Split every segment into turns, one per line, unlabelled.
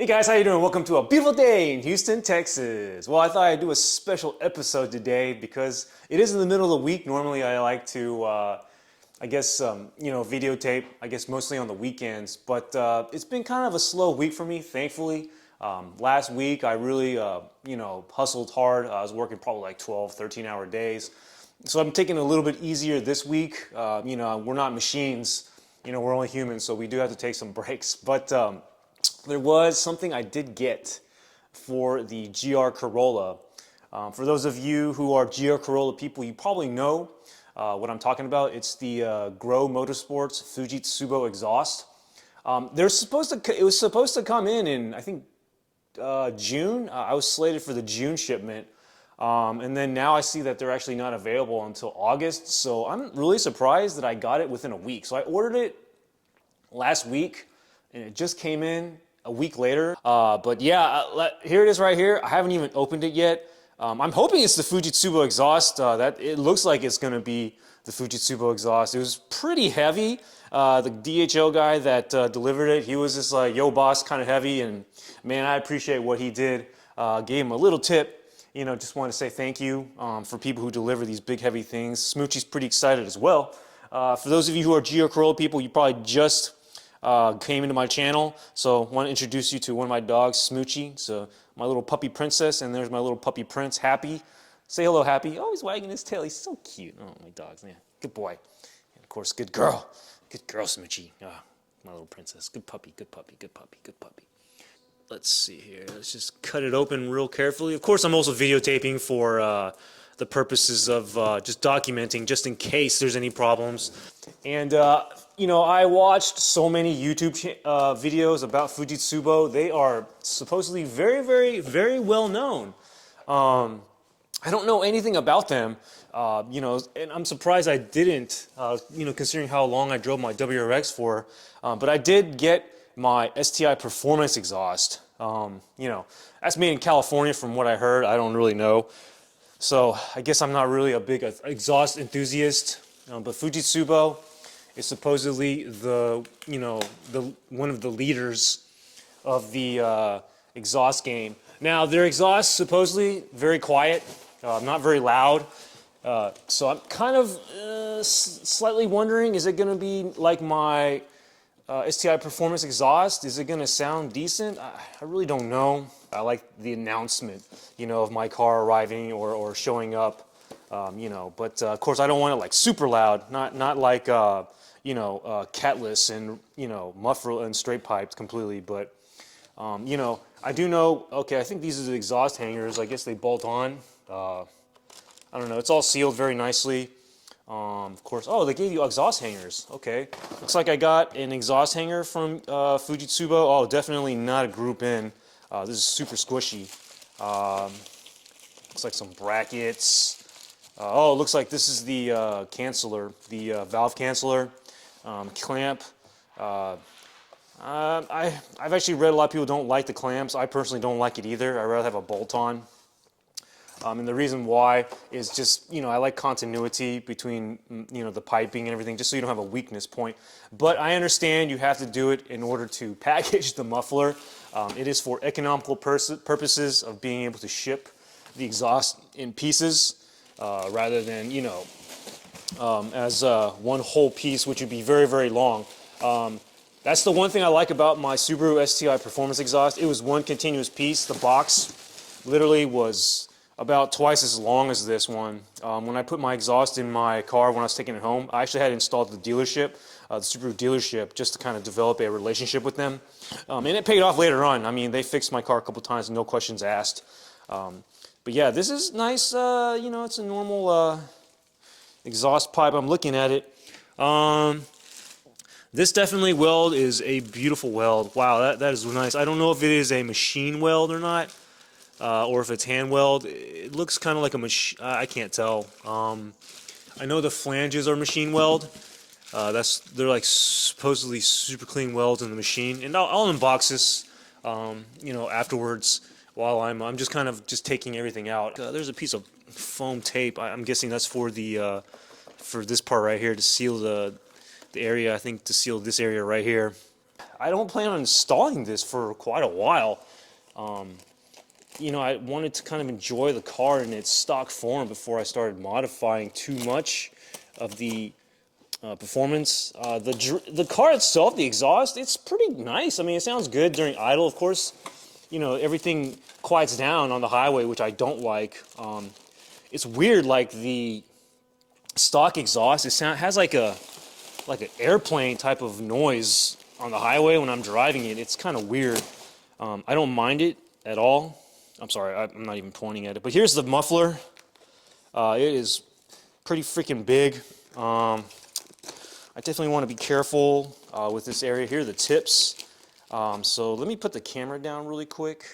Hey guys, how you doing? Welcome to a beautiful day in Houston, Texas. Well, I thought I'd do a special episode today because it is in the middle of the week. Normally I like to, videotape, mostly on the weekends. But it's been kind of a slow week for me, thankfully. Last week I really, hustled hard. I was working probably like 12, 13-hour days. So I'm taking it a little bit easier this week. We're not machines. We're only humans, so we do have to take some breaks. But there was something I did get for the GR Corolla. For those of you who are GR Corolla people, you probably know what I'm talking about. It's the Grow Motorsports Fujitsubo Exhaust. It was supposed to come in I think June. I was slated for the June shipment. And then now I see that they're actually not available until August. So I'm really surprised that I got it within a week. So I ordered it last week and it just came in a week later. But yeah, here it is right here. I haven't even opened it yet. I'm hoping it's the Fujitsubo exhaust. That it looks like it's gonna be the Fujitsubo exhaust. It was pretty heavy. The DHL guy that delivered it, he was just like, yo boss, kind of heavy. And man, I appreciate what he did. Gave him a little tip. Just want to say thank you for people who deliver these big heavy things. Smoochie's pretty excited as well. For those of you who are GR Corolla people, you probably just came into my channel, so I want to introduce you to one of my dogs, Smoochie. So my little puppy princess, and there's my little puppy prince, Happy. Say hello, Happy. Oh, he's wagging his tail. He's so cute. Oh, my dogs, yeah, good boy. And of course, good girl, Smoochie. My little princess, good puppy, good puppy, good puppy, good puppy. Let's see here. Let's just cut it open real carefully. Of course, I'm also videotaping for the purposes of just documenting, just in case there's any problems. And I watched so many YouTube videos about Fujitsubo. They are supposedly very, very, very well known. I don't know anything about them, and I'm surprised I didn't, considering how long I drove my WRX for. But I did get my STI Performance exhaust. That's made in California from what I heard. I don't really know. So I guess I'm not really a big exhaust enthusiast, but Fujitsubo is supposedly one of the leaders of the exhaust game. Now their exhaust supposedly very quiet, not very loud. So I'm kind of slightly wondering, is it going to be like my STI Performance exhaust? Is it going to sound decent? I really don't know. I like the announcement, of my car arriving or showing up, But of course, I don't want it like super loud, not like catless and muffler and straight piped completely. But I do know. Okay, I think these are the exhaust hangers. I guess they bolt on. I don't know. It's all sealed very nicely. Of course, oh, they gave you exhaust hangers. Okay, looks like I got an exhaust hanger from Fujitsubo. Oh, definitely not a group in. This is super squishy. Looks like some brackets. Oh, it looks like this is the canceller, the valve canceller, clamp. I've actually read a lot of people don't like the clamps. I personally don't like it either. I'd rather have a bolt-on. And the reason why is just, I like continuity between, the piping and everything, just so you don't have a weakness point. But I understand you have to do it in order to package the muffler. It is for economical purposes of being able to ship the exhaust in pieces rather than, as one whole piece, which would be very, very long. That's the one thing I like about my Subaru STI Performance exhaust. It was one continuous piece. The box literally was about twice as long as this one. When I put my exhaust in my car when I was taking it home, I actually had installed the dealership, the Subaru dealership, just to kind of develop a relationship with them. And it paid off later on. I mean, they fixed my car a couple times, no questions asked. But yeah, this is nice. It's a normal exhaust pipe. I'm looking at it. This definitely weld is a beautiful weld. Wow, that is nice. I don't know if it is a machine weld or not. Or if it's hand weld. It looks kind of like a machine. I can't tell. I know the flanges are machine weld. They're like supposedly super clean welds in the machine, and I'll unbox this, afterwards. While I'm just kind of taking everything out. There's a piece of foam tape. I'm guessing that's for the for this part right here to seal the area. I think to seal this area right here. I don't plan on installing this for quite a while. You know, I wanted to kind of enjoy the car in its stock form before I started modifying too much of the performance. The car itself, the exhaust, it's pretty nice. I mean, it sounds good during idle, of course. You know, everything quiets down on the highway, which I don't like. It's weird, like the stock exhaust, has like an airplane type of noise on the highway when I'm driving it. It's kind of weird. I don't mind it at all. I'm sorry, I'm not even pointing at it. But here's the muffler. It is pretty freaking big. I definitely want to be careful with this area here, the tips. So let me put the camera down really quick.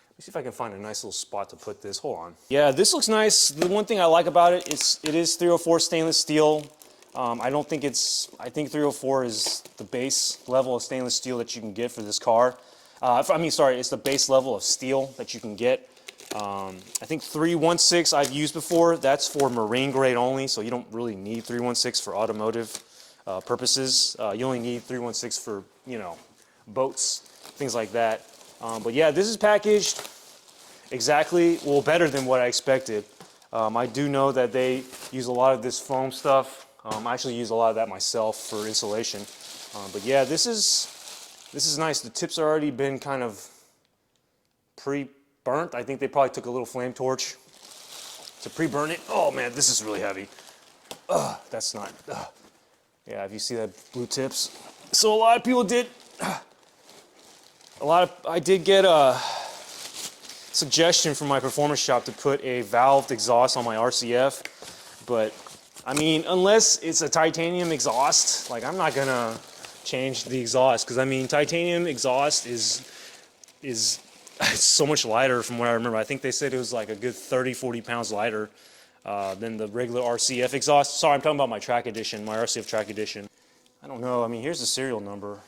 Let me see if I can find a nice little spot to put this. Hold on. Yeah, this looks nice. The one thing I like about it is it is 304 stainless steel. I think 304 is the base level of stainless steel that you can get for this car. It's the base level of steel that you can get. I think 316 I've used before. That's for marine grade only, so you don't really need 316 for automotive purposes. You only need 316 for, you know, boats, things like that. But yeah, this is packaged exactly, well, better than what I expected. I do know that they use a lot of this foam stuff. I actually use a lot of that myself for insulation. But yeah, this is nice. The tips are already been kind of pre-burnt. I think they probably took a little flame torch to pre-burn it. Oh man, this is really heavy. That's not. Yeah, if you see that blue tips. So a lot of people did. I did get a suggestion from my performance shop to put a valved exhaust on my RCF, but I mean, unless it's a titanium exhaust, like I'm not gonna change the exhaust, because I mean, titanium exhaust is it's so much lighter from what I remember. I think they said it was like a good 30-40 pounds lighter than the regular RCF exhaust. Sorry, I'm talking about my track edition, my RCF track edition. I don't know. I mean, here's the serial number.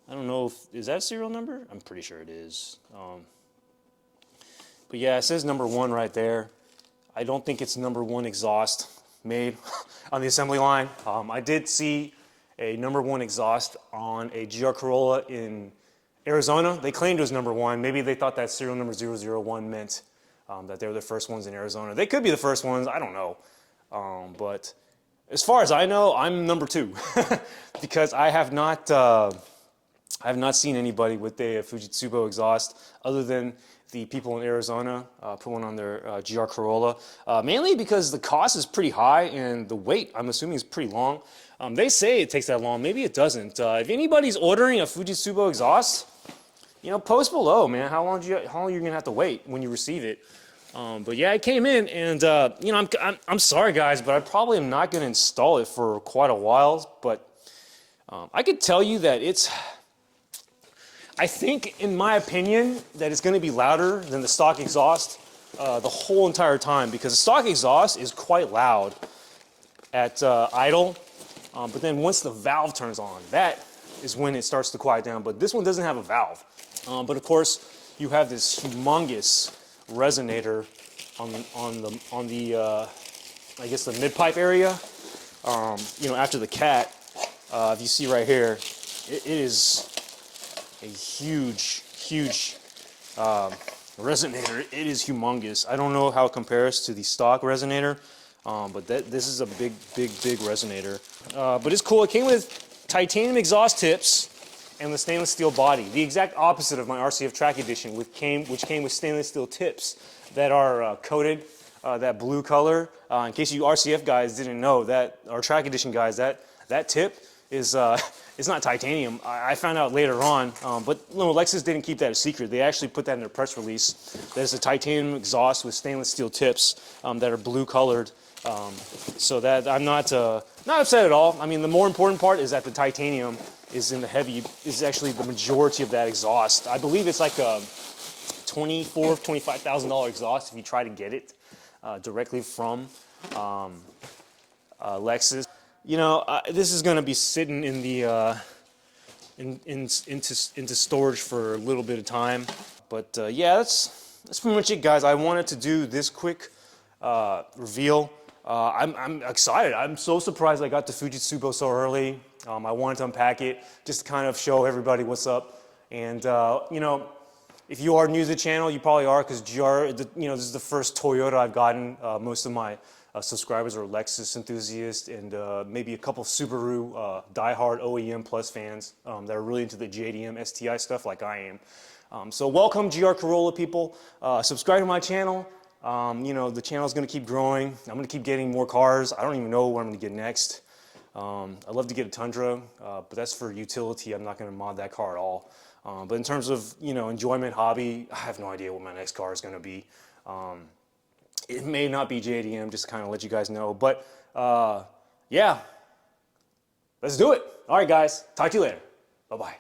I don't know is that a serial number? I'm pretty sure it is. But yeah, it says number 1 right there. I don't think it's number 1 exhaust made on the assembly line. I did see a number 1 exhaust on a GR Corolla in Arizona. They claimed it was number 1. Maybe they thought that serial number 001 meant that they were the first ones in Arizona. They could be the first ones. I don't know. But as far as I know, I'm number 2 because I have not seen anybody with a Fujitsubo exhaust other than the people in Arizona put one on their GR Corolla, mainly because the cost is pretty high and the wait, I'm assuming, is pretty long. They say it takes that long. Maybe it doesn't. If anybody's ordering a Fujitsubo exhaust, you know, post below, man. How long are you gonna have to wait when you receive it? But yeah, it came in, and you know, I'm sorry, guys, but I probably am not gonna install it for quite a while. But I could tell you that I think, in my opinion, that it's going to be louder than the stock exhaust the whole entire time, because the stock exhaust is quite loud at idle, but then once the valve turns on, that is when it starts to quiet down. But this one doesn't have a valve. But of course, you have this humongous resonator on the I guess the mid-pipe area. You know, after the cat, if you see right here, it is a huge resonator. It is humongous. I don't know how it compares to the stock resonator, but this is a big resonator. But it's cool. It came with titanium exhaust tips and the stainless steel body. The exact opposite of my RCF Track Edition, which came with stainless steel tips that are coated that blue color. In case you RCF guys didn't know that, or Track Edition guys, that tip is it's not titanium. I found out later on, but no, Lexus didn't keep that a secret. They actually put that in their press release. There's a titanium exhaust with stainless steel tips that are blue colored. So that I'm not upset at all. I mean, the more important part is that the titanium is in the heavy, is actually the majority of that exhaust. I believe it's like a $25,000 exhaust if you try to get it directly from Lexus. You know, this is going to be sitting in the into storage for a little bit of time. But yeah, that's pretty much it, guys. I wanted to do this quick reveal. I'm excited. I'm so surprised I got the Fujitsubo so early. I wanted to unpack it, just to kind of show everybody what's up. And you know, if you are new to the channel, you probably are, because you know, this is the first Toyota I've gotten. Most of my subscribers are Lexus enthusiasts, and maybe a couple Subaru diehard OEM Plus fans that are really into the JDM STI stuff like I am. So welcome, GR Corolla people. Subscribe to my channel. You know, the channel's gonna keep growing. I'm gonna keep getting more cars. I don't even know what I'm gonna get next. I'd love to get a Tundra, but that's for utility. I'm not gonna mod that car at all. But in terms of, you know, enjoyment, hobby, I have no idea what my next car is gonna be. It may not be JDM, just to kind of let you guys know. But yeah, let's do it. All right, guys, talk to you later. Bye-bye.